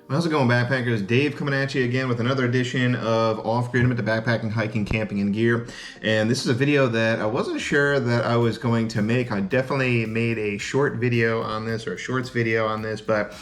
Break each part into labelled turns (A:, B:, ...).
A: How's it going, backpackers? Dave coming at you again with another edition of Off-Grid into backpacking, hiking, camping, and gear. And this is a video that I wasn't sure that I was going to make. I definitely made a short video on this, or a shorts video on this, but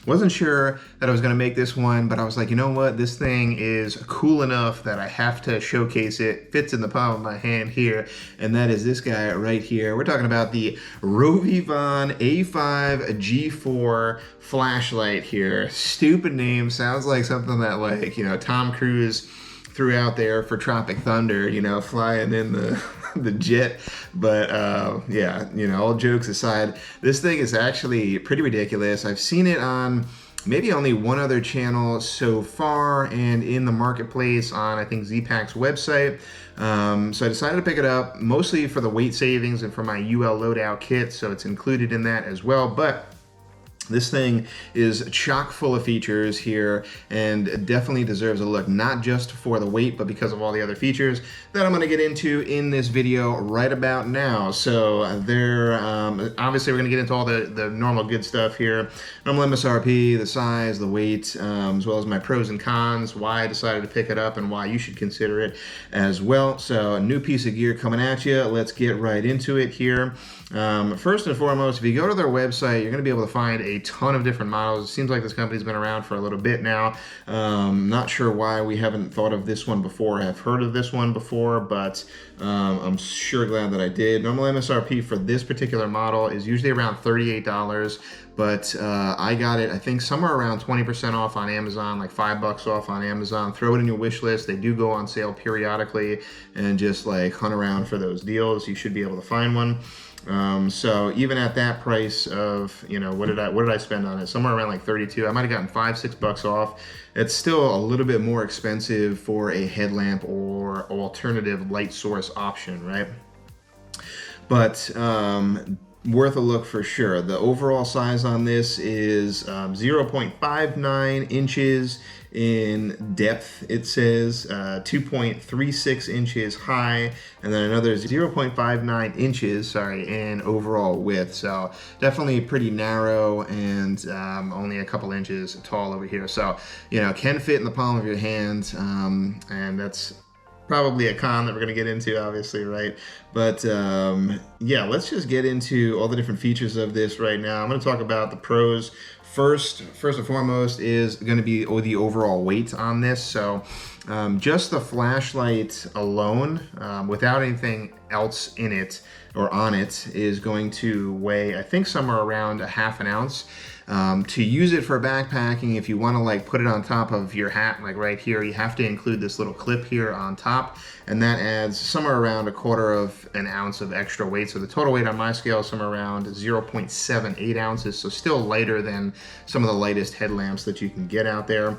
A: wasn't sure that I was going to make this one. But I was like, you know what? This thing is cool enough that I have to showcase it. Fits in the palm of my hand here, and that is this guy right here. We're talking about the RovyVon A5 G4 flashlight here. Stupid name, sounds like something that, like, you know, Tom Cruise threw out there for Tropic Thunder, you know, flying in the jet. But yeah, you know, all jokes aside, this thing is actually pretty ridiculous. I've seen it on maybe only one other channel so far, and in the marketplace on, I think, Z-Pack's website. So I decided to pick it up mostly for the weight savings and for my UL loadout kit, so it's included in that as well. But this thing is chock full of features here and definitely deserves a look, not just for the weight, but because of all the other features that I'm going to get into in this video right about now. So obviously we're going to get into all the normal good stuff here. Normal MSRP, the size, the weight, as well as my pros and cons, why I decided to pick it up and why you should consider it as well. So a new piece of gear coming at you. Let's get right into it here. First and foremost, if you go to their website, you're going to be able to find a ton of different models. It seems like this company's been around for a little bit now. Not sure why we haven't thought of this one before. I've heard of this one before, but I'm sure glad that I did. Normal MSRP for this particular model is usually around $38, but I got it, I think, somewhere around 20% off on Amazon, like $5 off on Amazon. Throw it in your wish list. They do go on sale periodically, and just like hunt around for those deals. You should be able to find one. So even at that price of, you know, what did I spend on it? Somewhere around like 32. I might have gotten $5-6 off. It's still a little bit more expensive for a headlamp or alternative light source option, right? But worth a look for sure. The overall size on this is 0.59 inches in depth, it says, 2.36 inches high, and then another 0.59 inches, in overall width. So definitely pretty narrow and only a couple inches tall over here. So, you know, can fit in the palm of your hand, and that's probably a con that we're going to get into, obviously, right? But yeah, let's just get into all the different features of this right now. I'm going to talk about the pros. First and foremost is going to be the overall weight on this. So just the flashlight alone, without anything else in it or on it, is going to weigh, I think, somewhere around a half an ounce. To use it for backpacking, if you want to like put it on top of your hat, like right here, you have to include this little clip here on top, and that adds somewhere around 1/4 of an ounce of extra weight. So the total weight on my scale is somewhere around 0.78 ounces, so still lighter than some of the lightest headlamps that you can get out there.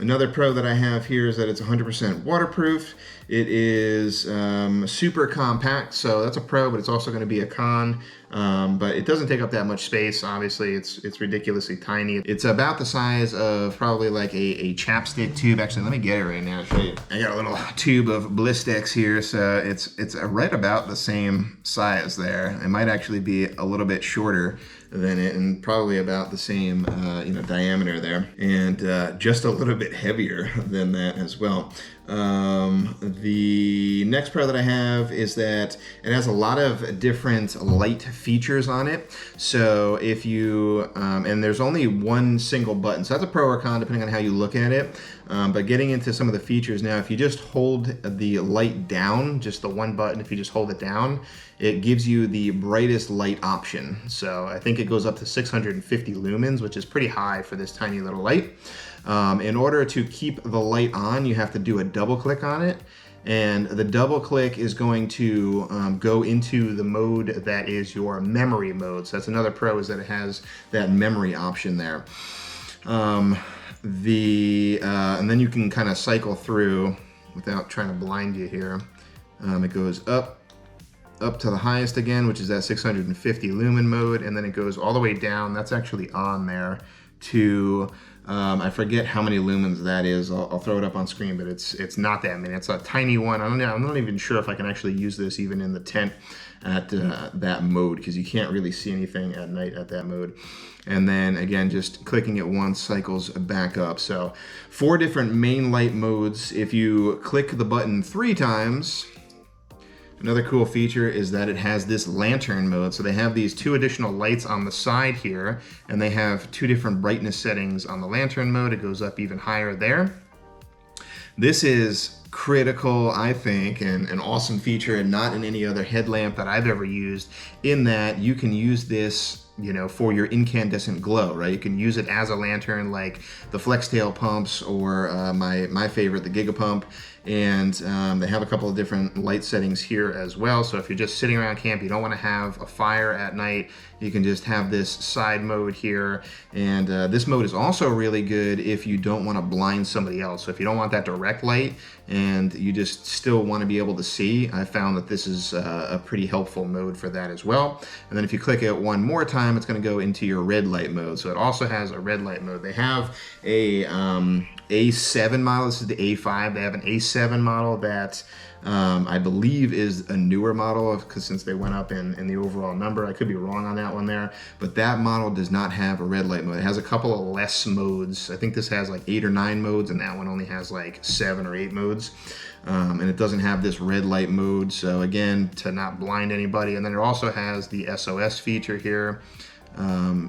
A: Another pro that I have here is that it's 100% waterproof. It is super compact, so that's a pro, but it's also going to be a con. But it doesn't take up that much space. Obviously, it's ridiculously tiny. It's about the size of probably like a chapstick tube. Actually, let me get it right now to show you. I got a little tube of Blistex here, so it's right about the same size there. It might actually be a little bit shorter than it, and probably about the same diameter there, and just a little bit heavier than that as well. The next pro that I have is that it has a lot of different light features on it. So if you and there's only one single button, so that's a pro or con depending on how you look at it. But getting into some of the features now, if you just hold the light down, just the one button, if you just hold it down, it gives you the brightest light option. So I think it goes up to 650 lumens, which is pretty high for this tiny little light. In order to keep the light on, you have to do a double click on it. And the double click is going to go into the mode that is your memory mode. So that's another pro, is that it has that memory option there. And then you can kind of cycle through without trying to blind you here. It goes up to the highest again, which is that 650 lumen mode, and then it goes all the way down. That's actually on there to I forget how many lumens that is. I'll throw it up on screen, but it's not that many. It's a tiny one. I'm not even sure if I can actually use this even in the tent at that mode, because you can't really see anything at night at that mode. And then again, just clicking it once cycles back up. So 4 different main light modes. If you click the button 3 times, another cool feature is that it has this lantern mode. So they have these 2 additional lights on the side here, and they have 2 different brightness settings on the lantern mode. It goes up even higher there. This is critical, I think, and an awesome feature, and not in any other headlamp that I've ever used, in that you can use this, you know, for your incandescent glow, right? You can use it as a lantern like the flex tail pumps, or my favorite, the Gigapump. And they have a couple of different light settings here as well. So if you're just sitting around camp, you don't want to have a fire at night, you can just have this side mode here. And this mode is also really good if you don't want to blind somebody else. So if you don't want that direct light and you just still want to be able to see, I found that this is a pretty helpful mode for that as well. And then if you click it one more time, it's going to go into your red light mode. So it also has a red light mode. They have a A7 model. This is the A5. They have an A7 model that I believe is a newer model, because since they went up in the overall number. I could be wrong on that one there, but that model does not have a red light mode. It has a couple of less modes. I think this has like 8 or 9 modes, and that one only has like 7 or 8 modes. And it doesn't have this red light mode, so again, to not blind anybody. And then it also has the SOS feature here,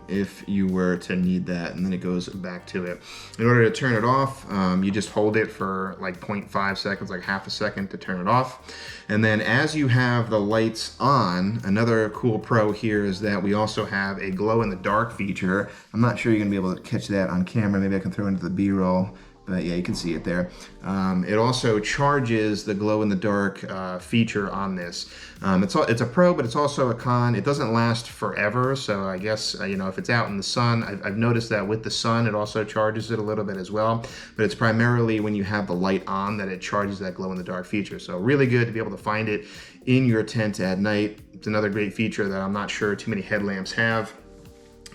A: if you were to need that, and then it goes back to it. In order to turn it off, you just hold it for like 0.5 seconds, like half a second to turn it off. And then as you have the lights on, another cool pro here is that we also have a glow in the dark feature. I'm not sure you're gonna be able to catch that on camera. Maybe I can throw it into the B-roll. But yeah, you can see it there. It also charges the glow in the dark feature on this. It's a pro, but it's also a con. It doesn't last forever, so I guess you know, if it's out in the sun, I've noticed that with the sun, it also charges it a little bit as well. But it's primarily when you have the light on that it charges that glow in the dark feature. So really good to be able to find it in your tent at night. It's another great feature that I'm not sure too many headlamps have.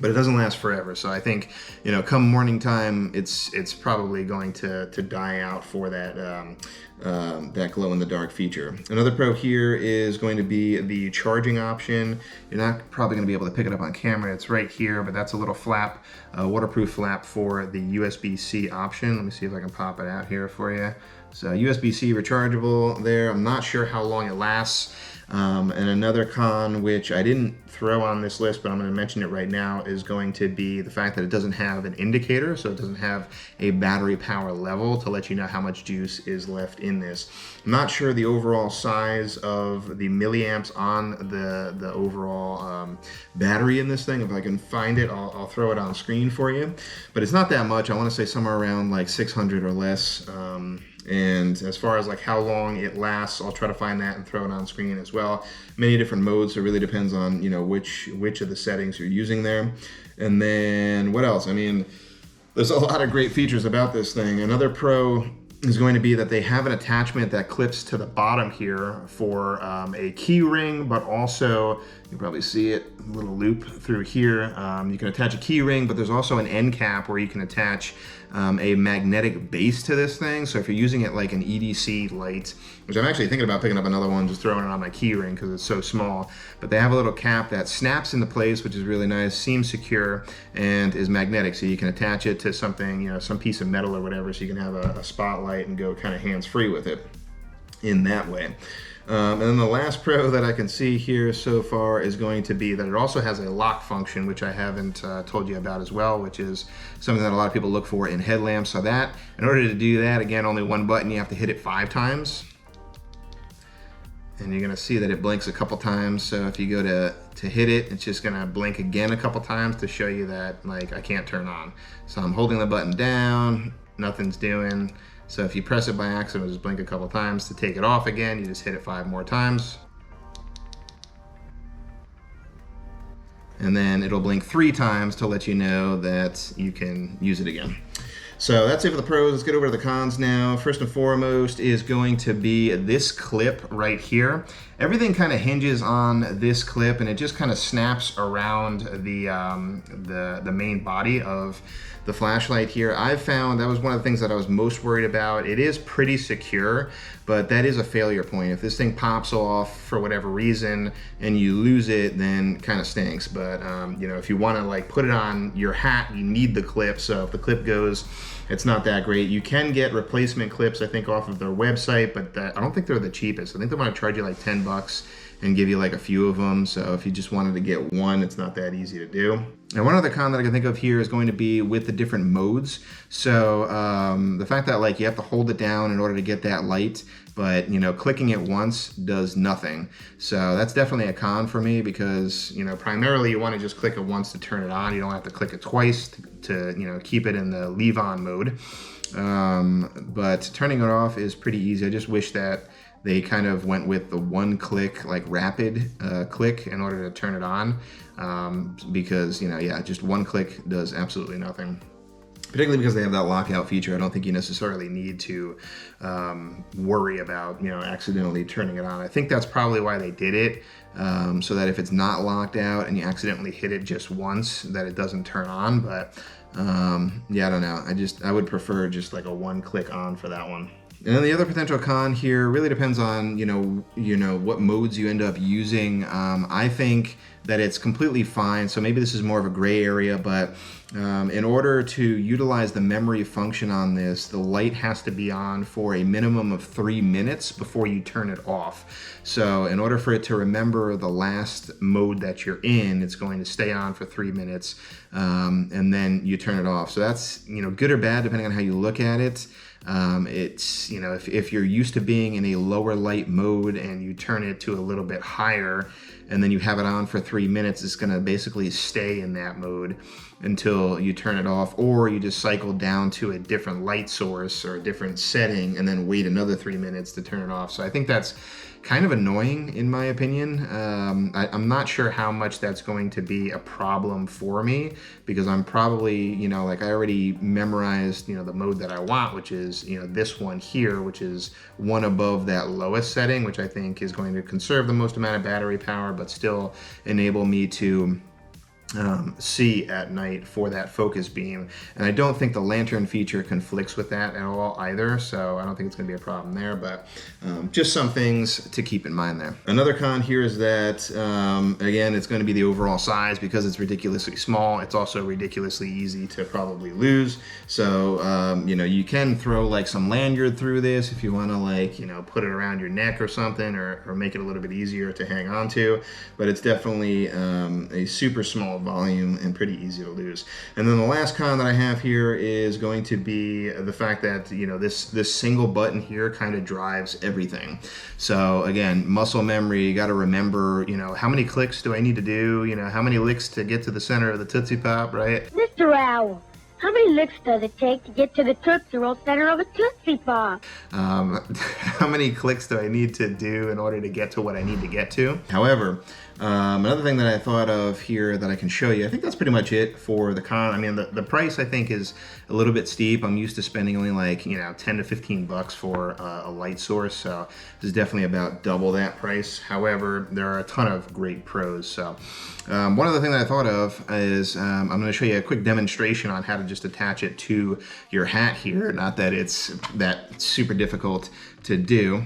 A: But it doesn't last forever, so I think, you know, come morning time, it's probably going to die out for that that glow in the dark feature. Another pro here is going to be the charging option. You're not probably going to be able to pick it up on camera. It's right here, but that's a little flap, waterproof flap for the USB-C option. Let me see if I can pop it out here for you. So USB-C rechargeable there. I'm not sure how long it lasts. And another con, which I didn't throw on this list, but I'm going to mention it right now, is going to be the fact that it doesn't have an indicator, so it doesn't have a battery power level to let you know how much juice is left in this. I'm not sure the overall size of the milliamps on the overall battery in this thing. If I can find it, I'll throw it on screen for you. But it's not that much. I want to say somewhere around like 600 or less. And as far as like how long it lasts, I'll try to find that and throw it on screen as well. Many different modes, so it really depends on, you know, which of the settings you're using there. And then what else? I mean, there's a lot of great features about this thing. Another pro is going to be that they have an attachment that clips to the bottom here for a key ring, but also, you can probably see it, a little loop through here. You can attach a key ring, but there's also an end cap where you can attach a magnetic base to this thing. So if you're using it like an EDC light, which I'm actually thinking about picking up another one, just throwing it on my key ring because it's so small, but they have a little cap that snaps into place, which is really nice, seems secure, and is magnetic. So you can attach it to something, you know, some piece of metal or whatever, so you can have a spotlight and go kind of hands-free with it in that way. And then the last pro that I can see here so far is going to be that it also has a lock function, which I haven't told you about as well, which is something that a lot of people look for in headlamps. So that, in order to do that, again, only one button, you have to hit it 5 times. And you're gonna see that it blinks a couple times. So if you go to hit it, it's just gonna blink again a couple times to show you that, like, I can't turn on. So I'm holding the button down, nothing's doing. So if you press it by accident, it'll just blink a couple times. To take it off again, you just hit it 5 more times. And then it'll blink 3 times to let you know that you can use it again. So that's it for the pros. Let's get over to the cons now. First and foremost is going to be this clip right here. Everything kind of hinges on this clip, and it just kind of snaps around the main body of the flashlight here. I've found that was one of the things that I was most worried about. It is pretty secure, but that is a failure point. If this thing pops off for whatever reason and you lose it, then kind of stinks. But you know, if you want to like put it on your hat, you need the clip. So if the clip goes, it's not that great. You can get replacement clips, I think, off of their website, but I don't think they're the cheapest. I think they want to charge you like 10 bucks and give you like a few of them. So if you just wanted to get one, it's not that easy to do. And one other con that I can think of here is going to be with the different modes. So the fact that like you have to hold it down in order to get that light, but you know, clicking it once does nothing. So that's definitely a con for me because, you know, primarily you want to just click it once to turn it on. You don't have to click it twice to you know, keep it in the leave on mode. But turning it off is pretty easy. I just wish that they kind of went with the one click, like rapid click in order to turn it on, because, you know, yeah, just one click does absolutely nothing. Particularly because they have that lockout feature, I don't think you necessarily need to worry about, you know, accidentally turning it on. I think that's probably why they did it, so that if it's not locked out and you accidentally hit it just once, that it doesn't turn on. But yeah, I don't know. I would prefer just like a one click on for that one. And then the other potential con here really depends on, you know what modes you end up using. I think that it's completely fine. So maybe this is more of a gray area, but in order to utilize the memory function on this, the light has to be on for a minimum of 3 minutes before you turn it off. So in order for it to remember the last mode that you're in, it's going to stay on for 3 minutes, and then you turn it off. So that's, you know, good or bad depending on how you look at it. It's, you know, if you're used to being in a lower light mode and you turn it to a little bit higher and then you have it on for 3 minutes, it's going to basically stay in that mode until you turn it off, or you just cycle down to a different light source or a different setting and then wait another 3 minutes to turn it off. So I think that's kind of annoying in my opinion. I'm not sure how much that's going to be a problem for me because I'm probably, you know, like I already memorized, you know, the mode that I want, which is, you know, this one here, which is one above that lowest setting, which I think is going to conserve the most amount of battery power, but still enable me to see at night for that focus beam. And I don't think the lantern feature conflicts with that at all either, so I don't think it's going to be a problem there, but just some things to keep in mind there. Another con here is that, again, it's going to be the overall size. Because it's ridiculously small, it's also ridiculously easy to probably lose. So, you know, you can throw like some lanyard through this if you want to, like, you know, put it around your neck or something, or make it a little bit easier to hang on to, but it's definitely a super small volume and pretty easy to lose. And then the last con that I have here is going to be the fact that, you know, this single button here kind of drives everything. So again, muscle memory, you got to remember, you know, how many clicks do I need to do, you know, how many licks to get to the center of the Tootsie Pop, right?
B: Mr. Owl, how many licks does it take to get to the Tootsie Roll center of a Tootsie Pop?
A: How many clicks do I need to do in order to get to what I need to get to? However, another thing that I thought of here that I can show you, I think that's pretty much it for the con. I mean, the price I think is a little bit steep. I'm used to spending only like, you know, 10 to 15 bucks for a light source, so this is definitely about double that price. However, there are a ton of great pros. So one other thing that I thought of is I'm going to show you a quick demonstration on how to just attach it to your hat here. Not that it's that super difficult to do.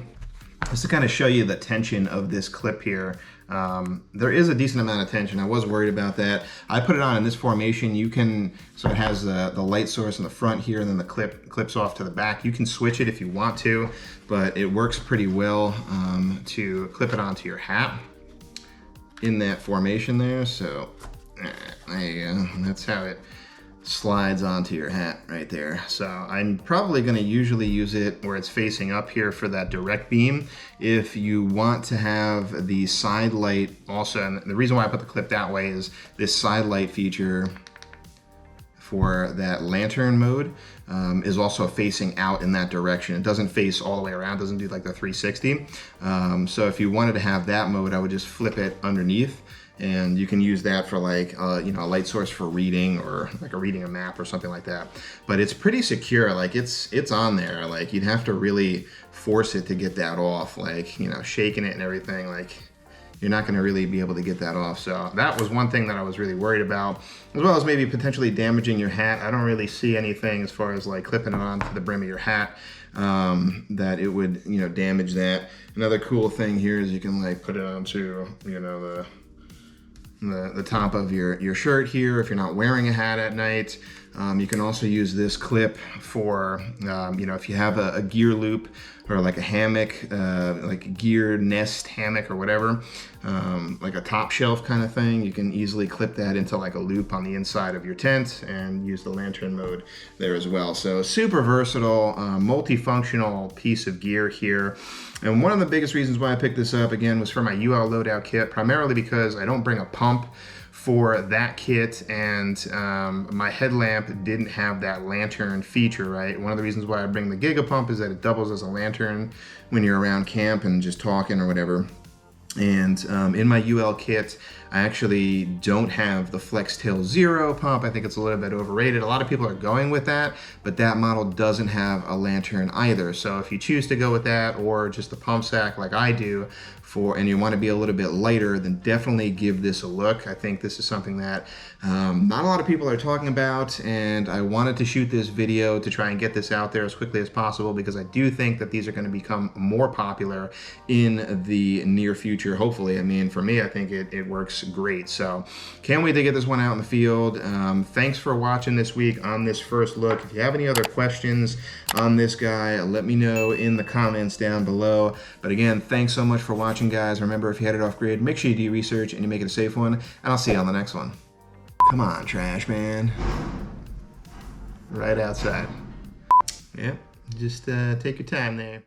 A: Just to kind of show you the tension of this clip here. There is a decent amount of tension. I was worried about that. I put it on in this formation. You can, so it has the light source in the front here, and then the clips off to the back. You can switch it if you want to, but it works pretty well to clip it onto your hat in that formation there. So there you go. That's how it slides onto your hat right there. So I'm probably going to usually use it where it's facing up here for that direct beam. If you want to have the side light also, and the reason why I put the clip that way is this side light feature for that lantern mode is also facing out in that direction. It doesn't face all the way around, doesn't do like the 360. So if you wanted to have that mode, I would just flip it underneath, and you can use that for like, you know, a light source for reading, or like reading a map or something like that. But it's pretty secure, like it's on there. Like you'd have to really force it to get that off, like, you know, shaking it and everything. Like, you're not going to really be able to get that off. So that was one thing that I was really worried about, as well as maybe potentially damaging your hat. I don't really see anything as far as like clipping it onto the brim of your hat that it would, you know, damage that. Another cool thing here is you can like put it onto, you know, the top of your shirt here if you're not wearing a hat at night. You can also use this clip for, you know, if you have a gear loop or like a hammock, like a gear nest hammock or whatever, like a top shelf kind of thing, you can easily clip that into like a loop on the inside of your tent and use the lantern mode there as well. So super versatile, multifunctional piece of gear here. And one of the biggest reasons why I picked this up, again, was for my UL loadout kit, primarily because I don't bring a pump for that kit, and my headlamp didn't have that lantern feature, right? One of the reasons why I bring the Giga Pump is that it doubles as a lantern when you're around camp and just talking or whatever. And in my UL kit, I actually don't have the FlexTail Zero pump. I think it's a little bit overrated. A lot of people are going with that, but that model doesn't have a lantern either. So if you choose to go with that, or just the pump sack like I do, and you want to be a little bit lighter, then definitely give this a look. I think this is something that not a lot of people are talking about, and I wanted to shoot this video to try and get this out there as quickly as possible, because I do think that these are going to become more popular in the near future, hopefully. I mean, for me, I think it works great. So can't wait to get this one out in the field. Thanks for watching this week on this first look. If you have any other questions on this guy, let me know in the comments down below. But again, thanks so much for watching, guys. Remember, if you headed off grid, make sure you do your research and you make it a safe one, and I'll see you on the next one. Come on, trash man. Right outside. Yep, just take your time there.